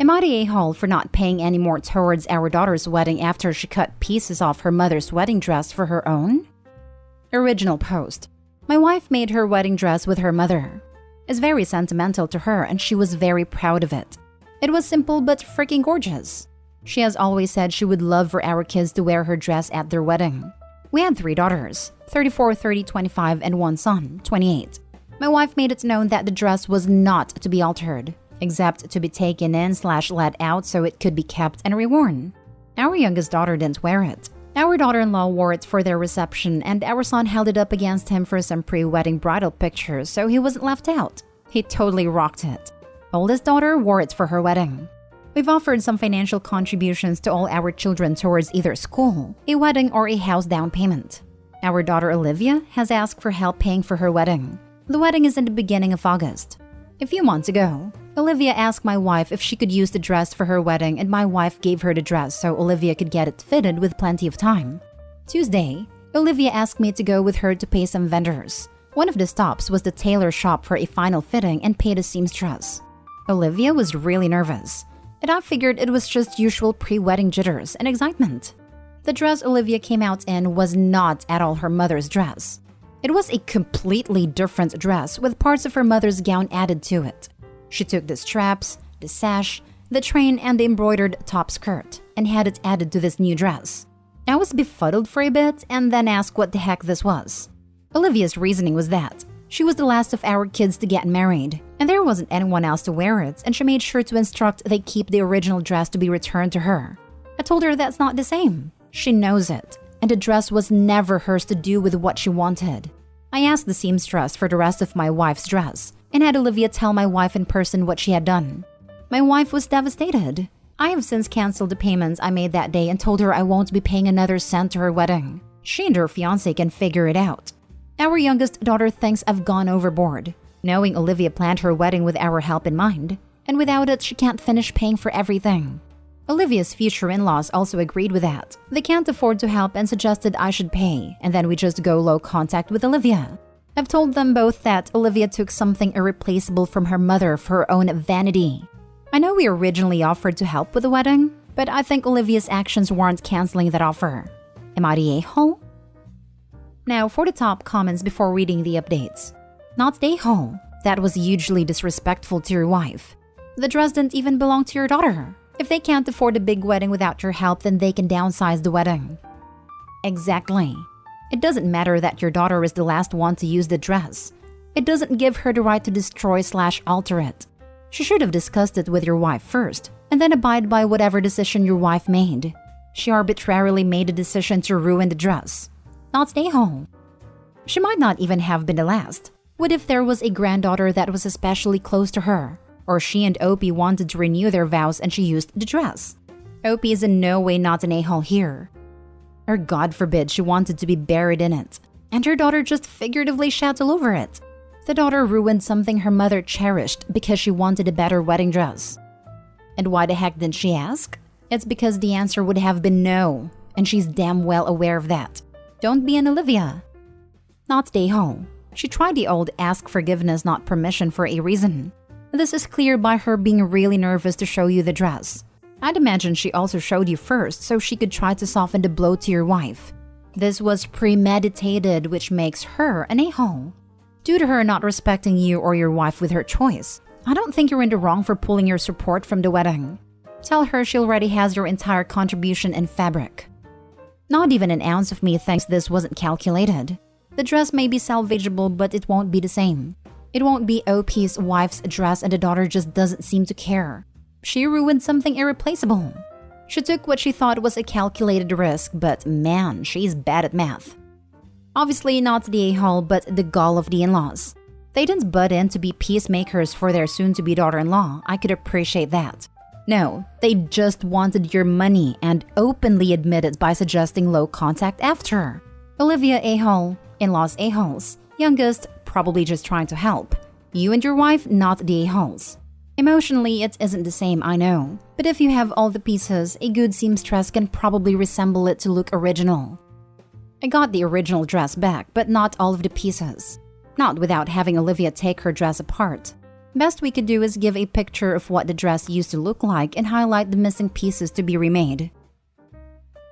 Am I the a-hole for not paying any more towards our daughter's wedding after she cut pieces off her mother's wedding dress for her own? Original post. My wife made her wedding dress with her mother. It's very sentimental to her and she was very proud of it. It was simple but freaking gorgeous. She has always said she would love for our kids to wear her dress at their wedding. We had 3 daughters, 34, 30, 25, and 1 son, 28. My wife made it known that the dress was not to be altered, except to be taken in/let out so it could be kept and reworn. Our youngest daughter didn't wear it. Our daughter-in-law wore it for their reception and our son held it up against him for some pre-wedding bridal pictures so he wasn't left out. He totally rocked it. Oldest daughter wore it for her wedding. We've offered some financial contributions to all our children towards either school, a wedding, or a house down payment. Our daughter Olivia has asked for help paying for her wedding. The wedding is in the beginning of August. A few months ago, Olivia asked my wife if she could use the dress for her wedding and my wife gave her the dress so Olivia could get it fitted with plenty of time. Tuesday, Olivia asked me to go with her to pay some vendors. One of the stops was the tailor shop for a final fitting and pay the seamstress. Olivia was really nervous, and I figured it was just usual pre-wedding jitters and excitement. The dress Olivia came out in was not at all her mother's dress. It was a completely different dress with parts of her mother's gown added to it. She took the straps, the sash, the train, and the embroidered top skirt and had it added to this new dress. I was befuddled for a bit and then asked what the heck this was. Olivia's reasoning was that she was the last of our kids to get married and there wasn't anyone else to wear it, and she made sure to instruct they keep the original dress to be returned to her. I told her that's not the same. She knows it, and the dress was never hers to do with what she wanted. I asked the seamstress for the rest of my wife's dress and had Olivia tell my wife in person what she had done. My wife was devastated. I have since canceled the payments I made that day and told her I won't be paying another cent to her wedding. She and her fiancé can figure it out. Our youngest daughter thinks I've gone overboard, knowing Olivia planned her wedding with our help in mind, and without it she can't finish paying for everything. Olivia's future in-laws also agreed with that. They can't afford to help and suggested I should pay, and then we just go low contact with Olivia. I've told them both that Olivia took something irreplaceable from her mother for her own vanity. I know we originally offered to help with the wedding, but I think Olivia's actions warrant canceling that offer. Am I the a-hole? Now for the top comments before reading the updates. Not the a-hole. That was hugely disrespectful to your wife. The dress didn't even belong to your daughter. If they can't afford a big wedding without your help, then they can downsize the wedding. Exactly. It doesn't matter that your daughter is the last one to use the dress. It doesn't give her the right to destroy/alter it. She should have discussed it with your wife first, and then abide by whatever decision your wife made. She arbitrarily made a decision to ruin the dress. Not stay home. She might not even have been the last. What if there was a granddaughter that was especially close to her? Or she and Opie wanted to renew their vows and she used the dress. Opie is in no way not an a-hole here. Or God forbid she wanted to be buried in it, and her daughter just figuratively shouts all over it. The daughter ruined something her mother cherished because she wanted a better wedding dress. And why the heck didn't she ask? It's because the answer would have been no, and she's damn well aware of that. Don't be an Olivia. Not stay home. She tried the old ask forgiveness not permission for a reason. This is clear by her being really nervous to show you the dress. I'd imagine she also showed you first so she could try to soften the blow to your wife. This was premeditated, which makes her an a-hole. Due to her not respecting you or your wife with her choice, I don't think you're in the wrong for pulling your support from the wedding. Tell her she already has your entire contribution in fabric. Not even an ounce of me thinks this wasn't calculated. The dress may be salvageable, but it won't be the same. It won't be OP's wife's dress and the daughter just doesn't seem to care. She ruined something irreplaceable. She took what she thought was a calculated risk, but man, she's bad at math. Obviously not the a-hole, but the gall of the in-laws. They didn't butt in to be peacemakers for their soon-to-be daughter-in-law. I could appreciate that. No, they just wanted your money and openly admitted by suggesting low contact after. Olivia a-hole, in-laws a-holes, youngest probably just trying to help. You and your wife not the a-holes. Emotionally, it isn't the same, I know. But if you have all the pieces, a good seamstress can probably resemble it to look original. I got the original dress back, but not all of the pieces. Not without having Olivia take her dress apart. Best we could do is give a picture of what the dress used to look like and highlight the missing pieces to be remade.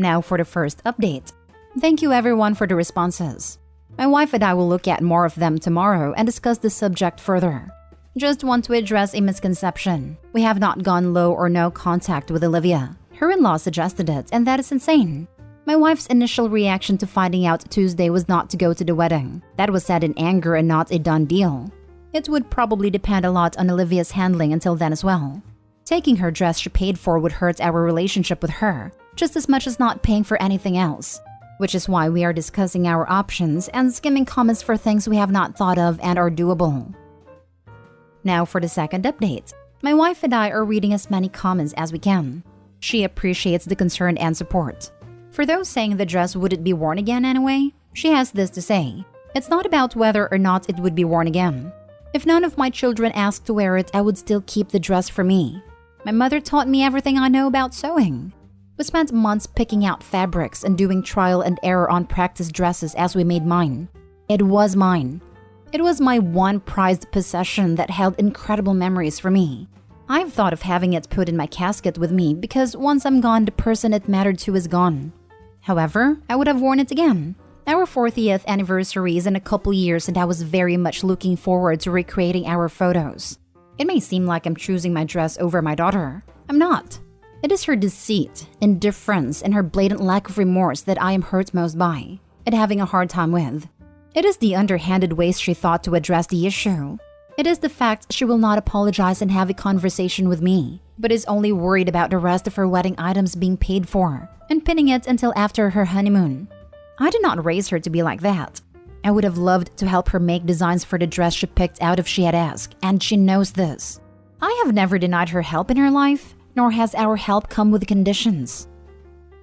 Now for the first update. Thank you everyone for the responses. My wife and I will look at more of them tomorrow and discuss the subject further. Just want to address a misconception. We have not gone low or no contact with Olivia. Her in-law suggested it, and that is insane. My wife's initial reaction to finding out Tuesday was not to go to the wedding. That was said in anger and not a done deal. It would probably depend a lot on Olivia's handling until then as well. Taking her dress she paid for would hurt our relationship with her, just as much as not paying for anything else. Which is why we are discussing our options and skimming comments for things we have not thought of and are doable. Now for the second update. My wife and I are reading as many comments as we can. She appreciates the concern and support. For those saying the dress wouldn't be worn again anyway, she has this to say. It's not about whether or not it would be worn again. If none of my children asked to wear it, I would still keep the dress for me. My mother taught me everything I know about sewing. We spent months picking out fabrics and doing trial and error on practice dresses as we made mine. It was mine. It was my one prized possession that held incredible memories for me. I've thought of having it put in my casket with me because once I'm gone, the person it mattered to is gone. However, I would have worn it again. Our 40th anniversary is in a couple years and I was very much looking forward to recreating our photos. It may seem like I'm choosing my dress over my daughter. I'm not. It is her deceit, indifference, and her blatant lack of remorse that I am hurt most by, and having a hard time with. It is the underhanded ways she thought to address the issue. It is the fact she will not apologize and have a conversation with me, but is only worried about the rest of her wedding items being paid for, and pinning it until after her honeymoon. I did not raise her to be like that. I would have loved to help her make designs for the dress she picked out if she had asked, and she knows this. I have never denied her help in her life, nor has our help come with conditions.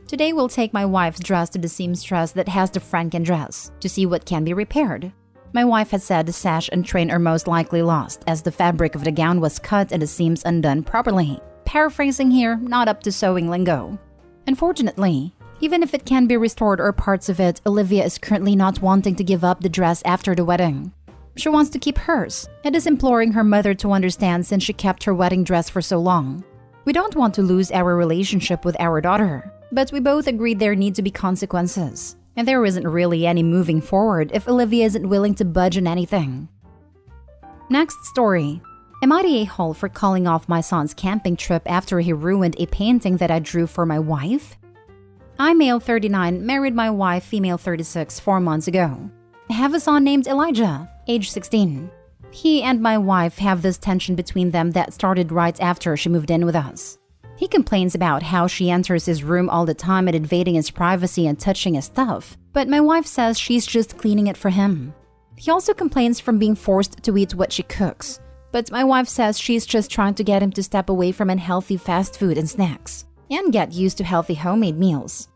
Today we'll take my wife's dress to the seamstress that has the Franken dress to see what can be repaired. My wife has said the sash and train are most likely lost as the fabric of the gown was cut and the seams undone properly. Paraphrasing here, not up to sewing lingo. Unfortunately, even if it can be restored or parts of it, Olivia is currently not wanting to give up the dress after the wedding. She wants to keep hers and is imploring her mother to understand since she kept her wedding dress for so long. We don't want to lose our relationship with our daughter, but we both agreed there need to be consequences, and there isn't really any moving forward if Olivia isn't willing to budge on anything. Next story. Am I the a-hole for calling off my son's camping trip after he ruined a painting that I drew for my wife? I, male 39, married my wife, female 36, 4 months ago. I have a son named Elijah, age 16. He and my wife have this tension between them that started right after she moved in with us. He complains about how she enters his room all the time and invading his privacy and touching his stuff, but my wife says she's just cleaning it for him. He also complains from being forced to eat what she cooks, but my wife says she's just trying to get him to step away from unhealthy fast food and snacks, and get used to healthy homemade meals.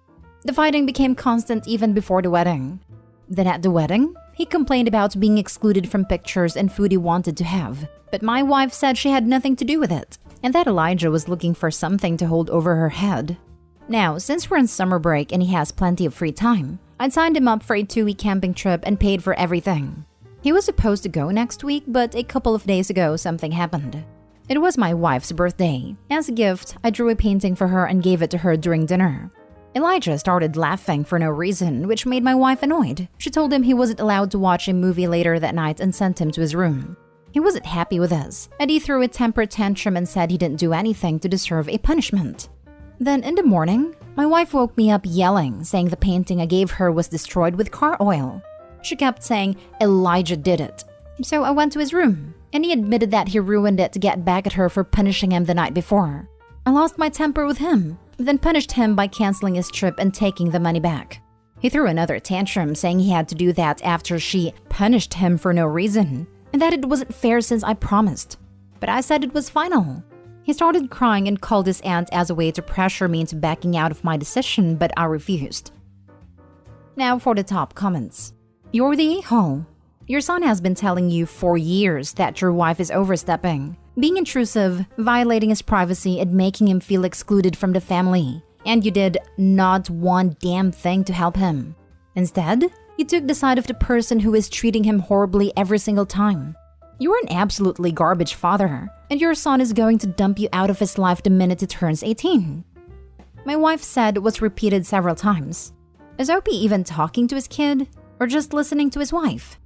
The fighting became constant even before the wedding. Then at the wedding, he complained about being excluded from pictures and food he wanted to have, but my wife said she had nothing to do with it, and that Elijah was looking for something to hold over her head. Now, since we're on summer break and he has plenty of free time, I signed him up for a 2-week camping trip and paid for everything. He was supposed to go next week, but a couple of days ago something happened. It was my wife's birthday. As a gift, I drew a painting for her and gave it to her during dinner. Elijah started laughing for no reason, which made my wife annoyed. She told him he wasn't allowed to watch a movie later that night and sent him to his room. He wasn't happy with us, and he threw a temper tantrum and said he didn't do anything to deserve a punishment. Then in the morning, my wife woke me up yelling, saying the painting I gave her was destroyed with car oil. She kept saying Elijah did it. So I went to his room, and he admitted that he ruined it to get back at her for punishing him the night before. I lost my temper with him, then punished him by canceling his trip and taking the money back. He threw another tantrum saying he had to do that after she punished him for no reason, and that it wasn't fair since I promised. But I said it was final. He started crying and called his aunt as a way to pressure me into backing out of my decision, but I refused. Now for the top comments. You're the a-hole. Your son has been telling you for years that your wife is overstepping, being intrusive, violating his privacy, and making him feel excluded from the family. And you did not one damn thing to help him. Instead, you took the side of the person who is treating him horribly every single time. You're an absolutely garbage father, and your son is going to dump you out of his life the minute he turns 18. My wife said was repeated several times. Is Opie even talking to his kid, or just listening to his wife?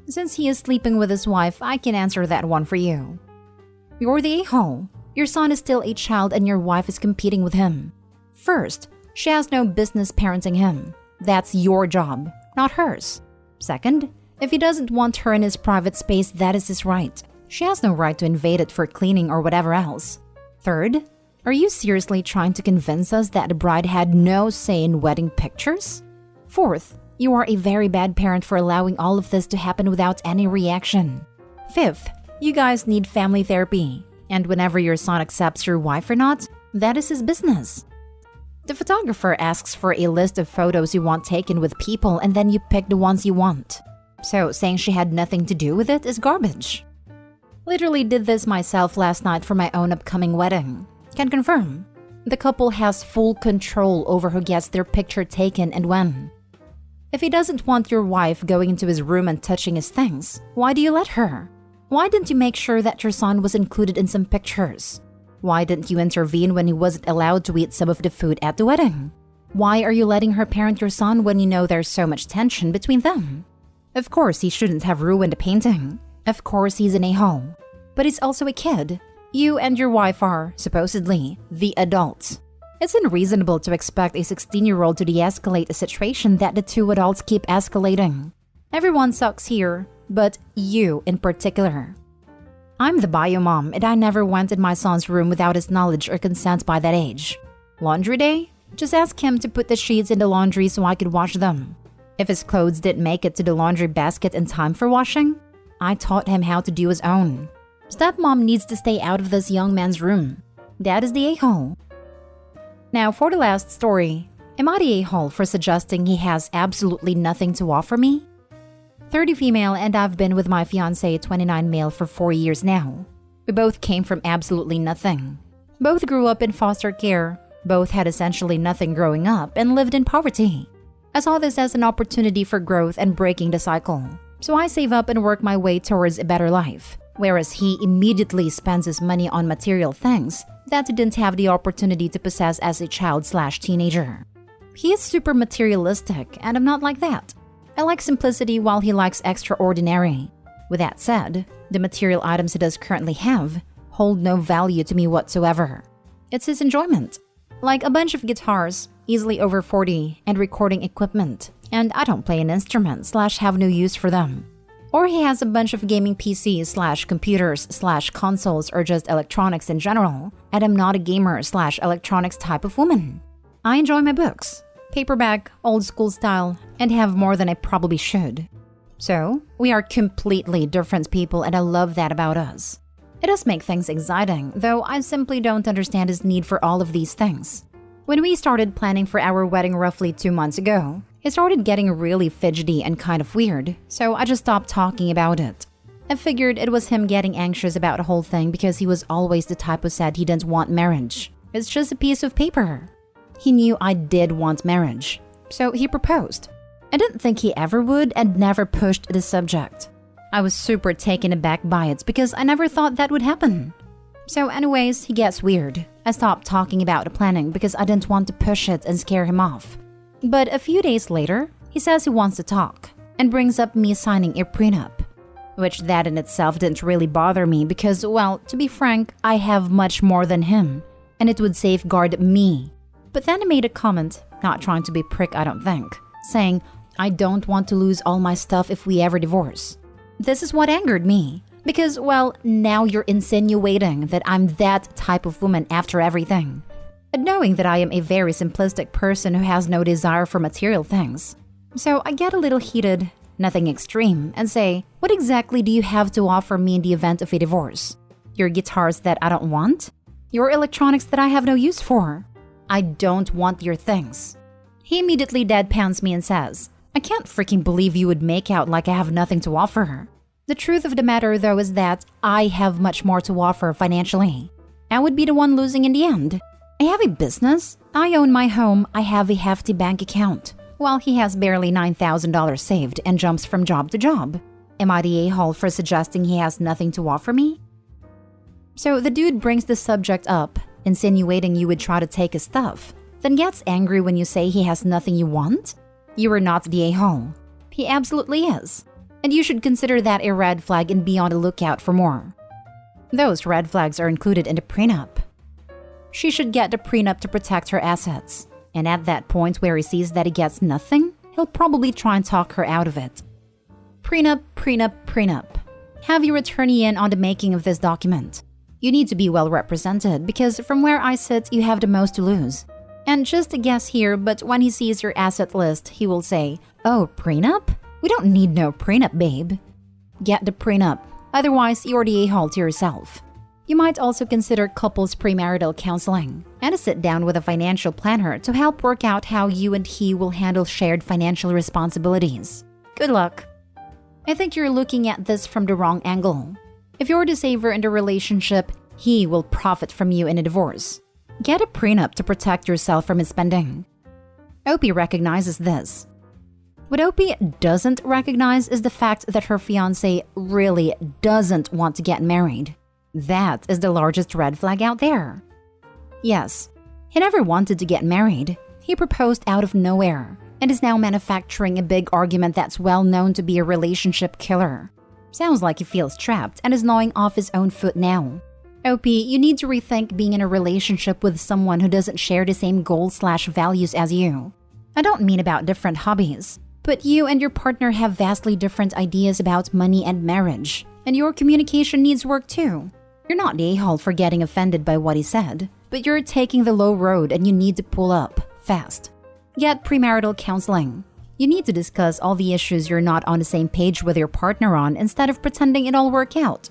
Since he is sleeping with his wife, I can answer that one for you. You're the a-hole. Your son is still a child and your wife is competing with him. First, she has no business parenting him. That's your job, not hers. Second, if he doesn't want her in his private space, that is his right. She has no right to invade it for cleaning or whatever else. Third, are you seriously trying to convince us that the bride had no say in wedding pictures? Fourth, you are a very bad parent for allowing all of this to happen without any reaction. Fifth, you guys need family therapy. And whenever your son accepts your wife or not, that is his business. The photographer asks for a list of photos you want taken with people and then you pick the ones you want. So saying she had nothing to do with it is garbage. Literally did this myself last night for my own upcoming wedding. Can confirm. The couple has full control over who gets their picture taken and when. If he doesn't want your wife going into his room and touching his things, why do you let her? Why didn't you make sure that your son was included in some pictures? Why didn't you intervene when he wasn't allowed to eat some of the food at the wedding? Why are you letting her parent your son when you know there's so much tension between them? Of course, he shouldn't have ruined the painting. Of course, he's an a-hole. But he's also a kid. You and your wife are, supposedly, the adults. It's unreasonable to expect a 16-year-old to de-escalate a situation that the two adults keep escalating. Everyone sucks here, but you in particular. I'm the bio mom and I never went in my son's room without his knowledge or consent by that age. Laundry day? Just ask him to put the sheets in the laundry so I could wash them. If his clothes didn't make it to the laundry basket in time for washing, I taught him how to do his own. Stepmom needs to stay out of this young man's room. Dad is the a-hole. Now for the last story. Am I the a-hole for suggesting he has absolutely nothing to offer me? 30 female and I've been with my fiancé 29 male for 4 years now. We both came from absolutely nothing. Both grew up in foster care. Both had essentially nothing growing up and lived in poverty. I saw this as an opportunity for growth and breaking the cycle. So I save up and work my way towards a better life. Whereas he immediately spends his money on material things that he didn't have the opportunity to possess as a child/teenager. He is super materialistic and I'm not like that. I like simplicity while he likes extraordinary. With that said, the material items he does currently have hold no value to me whatsoever. It's his enjoyment. Like a bunch of guitars, easily over 40, and recording equipment, and I don't play an instrument/have no use for them. Or he has a bunch of gaming PCs/computers/consoles or just electronics in general, and I'm not a gamer/electronics type of woman. I enjoy my books. Paperback, old school style, and have more than I probably should. So, we are completely different people and I love that about us. It does make things exciting, though I simply don't understand his need for all of these things. When we started planning for our wedding roughly 2 months ago, he started getting really fidgety and kind of weird, so I just stopped talking about it. I figured it was him getting anxious about the whole thing because he was always the type who said he didn't want marriage. It's just a piece of paper. He knew I did want marriage, so he proposed. I didn't think he ever would and never pushed the subject. I was super taken aback by it because I never thought that would happen. So anyways, he gets weird. I stopped talking about the planning because I didn't want to push it and scare him off. But a few days later, he says he wants to talk and brings up me signing a prenup. Which that in itself didn't really bother me because, well, to be frank, I have much more than him and it would safeguard me. But then he made a comment, not trying to be a prick I don't think, saying, I don't want to lose all my stuff if we ever divorce. This is what angered me, because, well, now you're insinuating that I'm that type of woman after everything. And knowing that I am a very simplistic person who has no desire for material things. So I get a little heated, nothing extreme, and say, what exactly do you have to offer me in the event of a divorce? Your guitars that I don't want? Your electronics that I have no use for? I don't want your things. He immediately deadpans me and says, I can't freaking believe you would make out like I have nothing to offer. The truth of the matter though is that I have much more to offer financially. I would be the one losing in the end. I have a business, I own my home, I have a hefty bank account, while he has barely $9,000 saved and jumps from job to job. Am I the a-hole for suggesting he has nothing to offer me? So the dude brings the subject up, insinuating you would try to take his stuff, then gets angry when you say he has nothing you want? You are not the a-hole. He absolutely is. And you should consider that a red flag and be on the lookout for more. Those red flags are included in the prenup. She should get the prenup to protect her assets. And at that point where he sees that he gets nothing, he'll probably try and talk her out of it. Prenup, prenup, prenup. Have your attorney in on the making of this document. You need to be well represented because from where I sit, you have the most to lose. And just a guess here, but when he sees your asset list, he will say, "Oh, prenup? We don't need no prenup, babe." Get the prenup, otherwise you're the a-hole to yourself. You might also consider couples premarital counseling and a sit down with a financial planner to help work out how you and he will handle shared financial responsibilities. Good luck. I think you're looking at this from the wrong angle. If you're the saver in the relationship, he will profit from you in a divorce. Get a prenup to protect yourself from his spending. Opie recognizes this. What Opie doesn't recognize is the fact that her fiancé really doesn't want to get married. That is the largest red flag out there. Yes, he never wanted to get married. He proposed out of nowhere and is now manufacturing a big argument that's well known to be a relationship killer. Sounds like he feels trapped and is gnawing off his own foot now. Opie, you need to rethink being in a relationship with someone who doesn't share the same goals/values as you. I don't mean about different hobbies, but you and your partner have vastly different ideas about money and marriage, and your communication needs work too. You're not the a-hole for getting offended by what he said, but you're taking the low road and you need to pull up fast. Get premarital counseling. You need to discuss all the issues you're not on the same page with your partner on instead of pretending it all work out.